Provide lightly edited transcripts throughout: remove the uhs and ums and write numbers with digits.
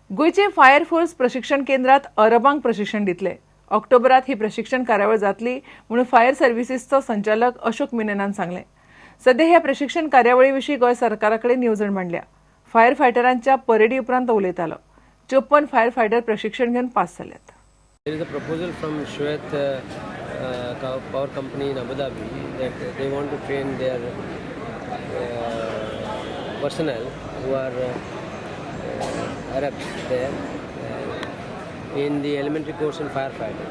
गोयचे fire force प्रशिक्षण केंद्रात अरबांक प्रशिक्षण दितले। ऑक्टोबरात ही प्रशिक्षण कार्यावळ जातली म्हणून फायर सर्व्हिसेसचो संचालक अशोक मेननान सांगले। सध्या ह्या प्रशिक्षण कार्यावळीविशीं गोय सरकाराकडे येवजण मांडल्या। फायर फायटरांच्या परेडी उपरांत उलयतालो। 54 फायर फायटर प्रशिक्षण घेवन पास जाल्यात। There is a proposal from Shwet power company in Abu Dhabi that they want to train their personnel who are Arabs there in the elementary course in firefighting,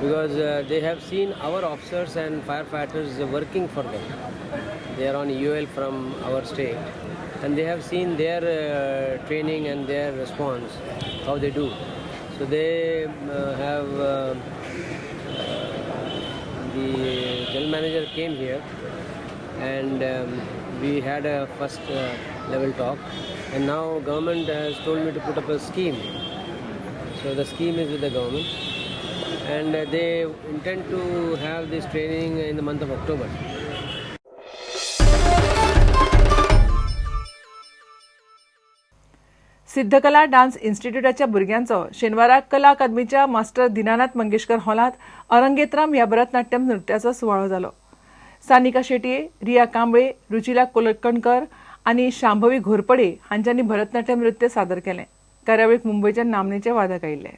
because they have seen our officers and firefighters working for them. They are on UL from our state, and they have seen their training and their response, how they do. So they have the general manager came here, and we had a first level talk, and now government has told me to put up a scheme. So the scheme is with the government, and they intend to have this training in the month of October. Siddhakala dance इन्स्टिट्यूटाच्या भुरग्यांचो शेनवारा कला अकादमीच्या master Dinanath Mangeshkar हॉलात अरंगेत्राम ह्या भरतनाट्यम नृत्याचो सुवाळो जालो। सानिका शेटये, रिया कांबळे, रुचिला कोलकणकर आनी शांभवी घोरपडे हांच्यांनी भरतनाट्यम नृत्य सादर केलें। कार्यावळीक मुंबयच्या नामनेचे वादक आयिल्ले।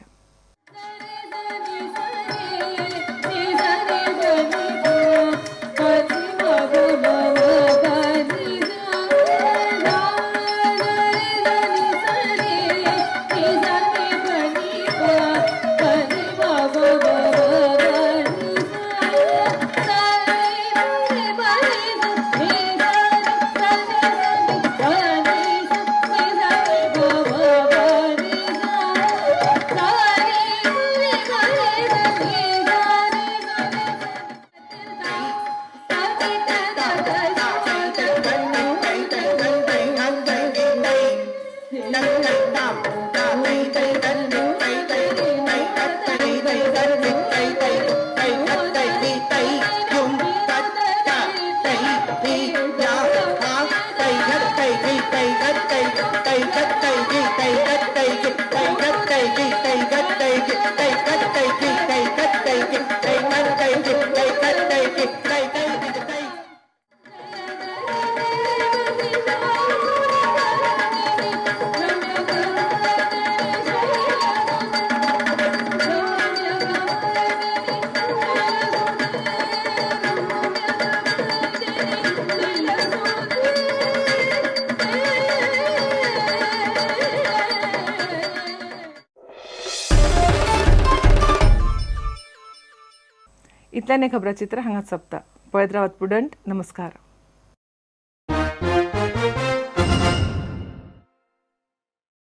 इतल्याने खबराचित्र हांगाच सोंपता। पळयत रावात प्रुडंट। नमस्कार।